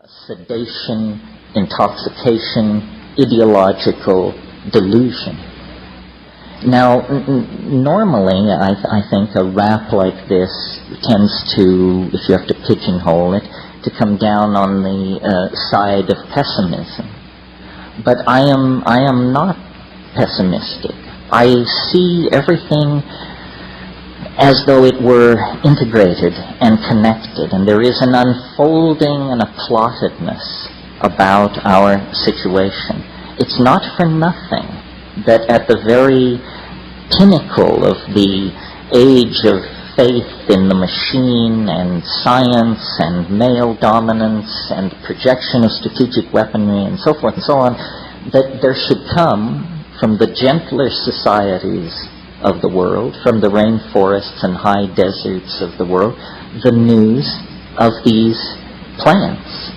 sedation, intoxication, ideological delusion. Now, normally, I think a rap like this tends to, if you have to pigeonhole it, to come down on the side of pessimism. But I am not pessimistic. I see everything as though it were integrated and connected, and there is an unfolding and a plottedness about our situation. It's not for nothing that at the very pinnacle of the age of faith in the machine and science and male dominance and projection of strategic weaponry and so forth and so on, that there should come from the gentler societies of the world, from the rainforests and high deserts of the world, the news of these plants.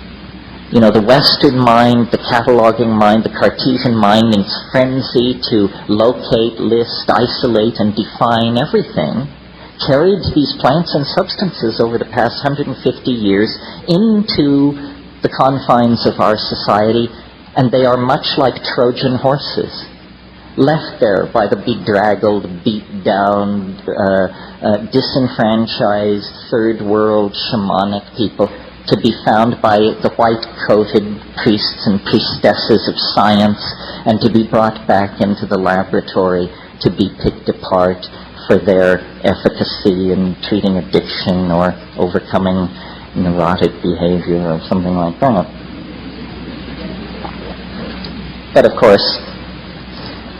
You know, the Western mind, the cataloging mind, the Cartesian mind, in its frenzy to locate, list, isolate, and define everything, carried these plants and substances over the past 150 years into the confines of our society, and they are much like Trojan horses, left there by the bedraggled, beat-down, disenfranchised, third-world shamanic people, to be found by the white-coated priests and priestesses of science, and to be brought back into the laboratory to be picked apart for their efficacy in treating addiction or overcoming neurotic behavior or something like that. But of course,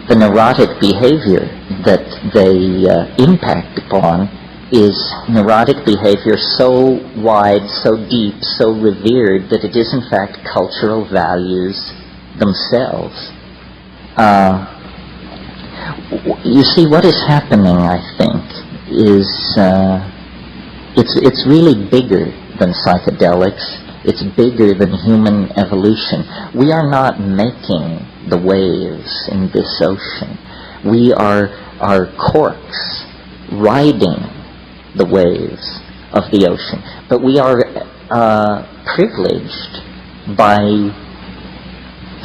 the neurotic behavior that they impact upon is neurotic behavior so wide, so deep, so revered that it is in fact cultural values themselves. You see, what is happening, I think, is it's really bigger than psychedelics. It's bigger than human evolution. We are not making the waves in this ocean. We are corks riding the waves of the ocean. But we are privileged by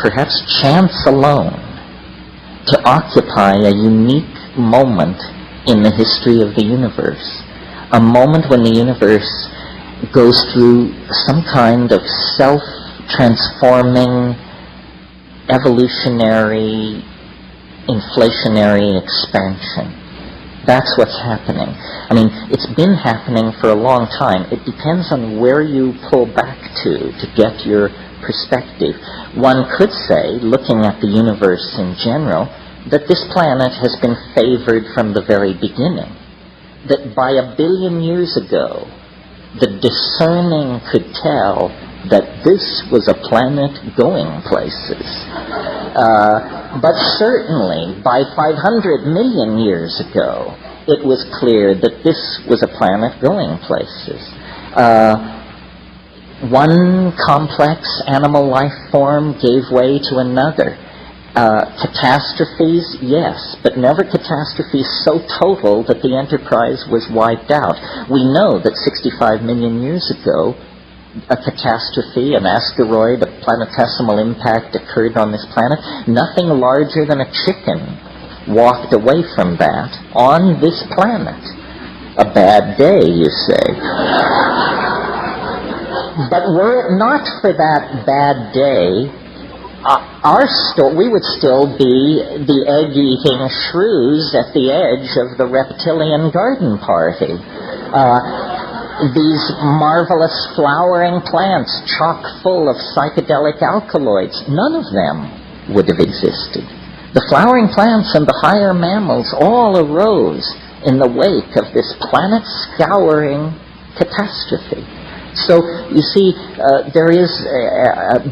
perhaps chance alone to occupy a unique moment in the history of the universe. A moment when the universe goes through some kind of self-transforming, evolutionary, inflationary expansion. That's what's happening. I mean, it's been happening for a long time. It depends on where you pull back to get your perspective. One could say, looking at the universe in general, that this planet has been favored from the very beginning. That by 1 billion years ago, the discerning could tell that this was a planet going places. But certainly, by 500 million years ago, it was clear that this was a planet going places. One complex animal life form gave way to another. Catastrophes, yes, but never catastrophes so total that the enterprise was wiped out. We know that 65 million years ago, a catastrophe, an asteroid, a planetesimal impact occurred on this planet. Nothing larger than a chicken walked away from that on this planet. A bad day, you say. But were it not for that bad day, we would still be the egg-eating shrews at the edge of the reptilian garden party. These marvelous flowering plants chock full of psychedelic alkaloids, none of them would have existed. The flowering plants and the higher mammals all arose in the wake of this planet-scouring catastrophe. So, you see, there is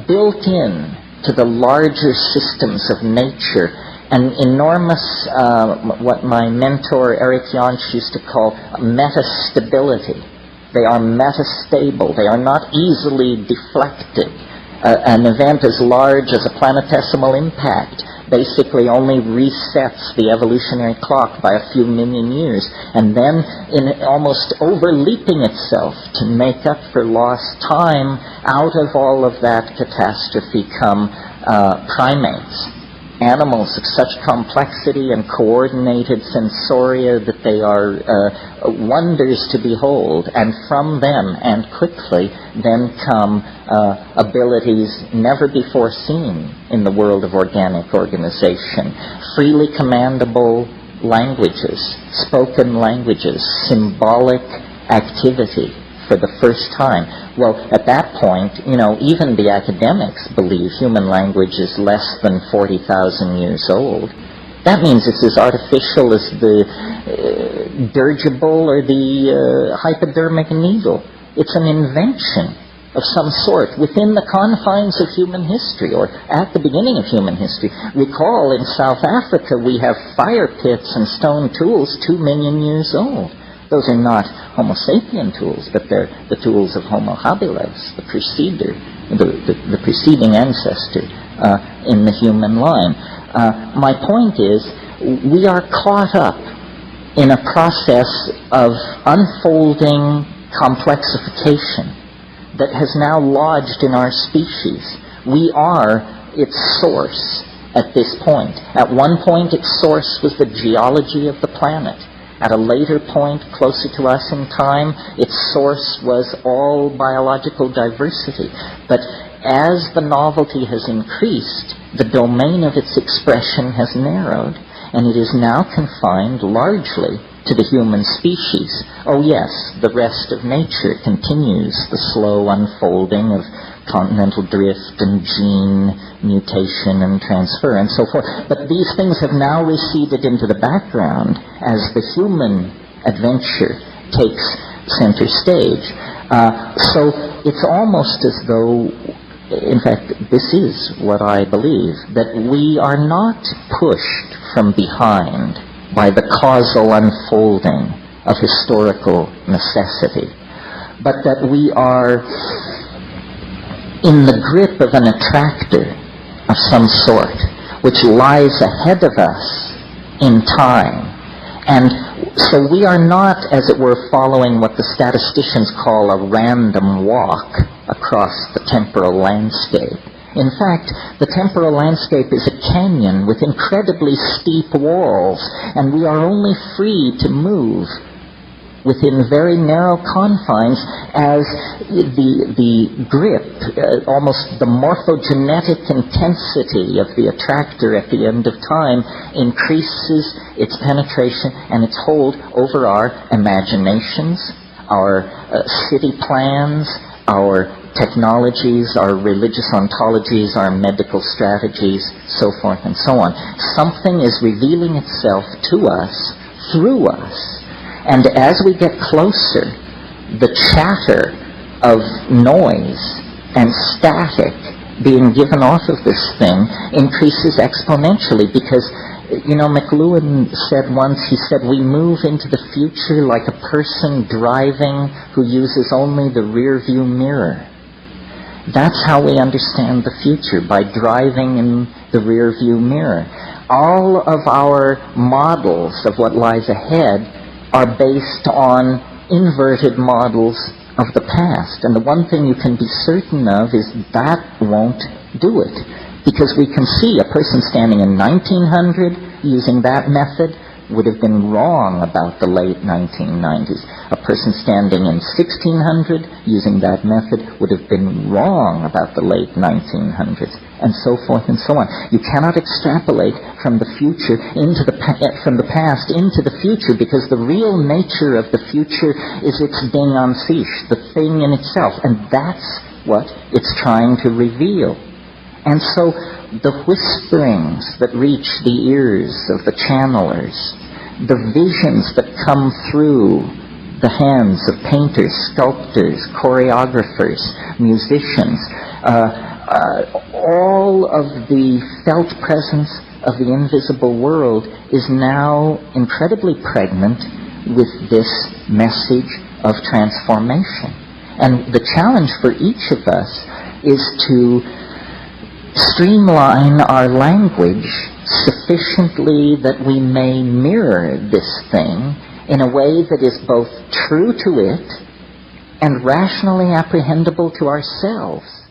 built-in to the larger systems of nature an enormous, what my mentor Eric Jansch used to call metastability. They are metastable. They are not easily deflected. An event as large as a planetesimal impact basically only resets the evolutionary clock by a few million years, and then in almost overleaping itself to make up for lost time, out of all of that catastrophe come primates. Animals of such complexity and coordinated sensoria that they are wonders to behold, and from them, and quickly, then come abilities never before seen in the world of organic organization. Freely commandable languages, spoken languages, symbolic activity for the first time. Well, at that point, even the academics believe human language is less than 40,000 years old. That means it's as artificial as the dirigible or the hypodermic needle. It's an invention of some sort within the confines of human history, or at the beginning of human history. Recall, in South Africa, we have fire pits and stone tools 2 million years old. Those are not Homo sapien tools, but they're the tools of Homo habilis, the preceding ancestor in the human line. My point is, we are caught up in a process of unfolding complexification that has now lodged in our species. We are its source at this point. At one point, its source was the geology of the planet. At a later point, closer to us in time, its source was all biological diversity. But as the novelty has increased, the domain of its expression has narrowed, and it is now confined largely to the human species. Oh yes, the rest of nature continues the slow unfolding of continental drift and gene mutation and transfer and so forth. But these things have now receded into the background as the human adventure takes center stage. So it's almost as though, in fact, this is what I believe, that we are not pushed from behind by the causal unfolding of historical necessity, but that we are in the grip of an attractor of some sort, which lies ahead of us in time. And so we are not, as it were, following what the statisticians call a random walk across the temporal landscape. In fact, the temporal landscape is a canyon with incredibly steep walls, and we are only free to move within very narrow confines as the grip, almost the morphogenetic intensity of the attractor at the end of time increases its penetration and its hold over our imaginations, our city plans, our technologies, our religious ontologies, our medical strategies, so forth and so on. Something is revealing itself to us, through us. And as we get closer, the chatter of noise and static being given off of this thing increases exponentially because, McLuhan said once, he said, we move into the future like a person driving who uses only the rear view mirror. That's how we understand the future, by driving in the rear view mirror. All of our models of what lies ahead are based on inverted models of the past. And the one thing you can be certain of is that won't do it. Because we can see a person standing in 1900 using that method would have been wrong about the late 1990s. A person standing in 1600 using that method would have been wrong about the late 1900s, and so forth and so on. You cannot extrapolate from the future from the past into the future, because the real nature of the future is its ding en sich, the thing in itself, and that's what it's trying to reveal. And so the whisperings that reach the ears of the channelers, the visions that come through the hands of painters, sculptors, choreographers, musicians, all of the felt presence of the invisible world is now incredibly pregnant with this message of transformation. And the challenge for each of us is to streamline our language sufficiently that we may mirror this thing in a way that is both true to it and rationally apprehendable to ourselves.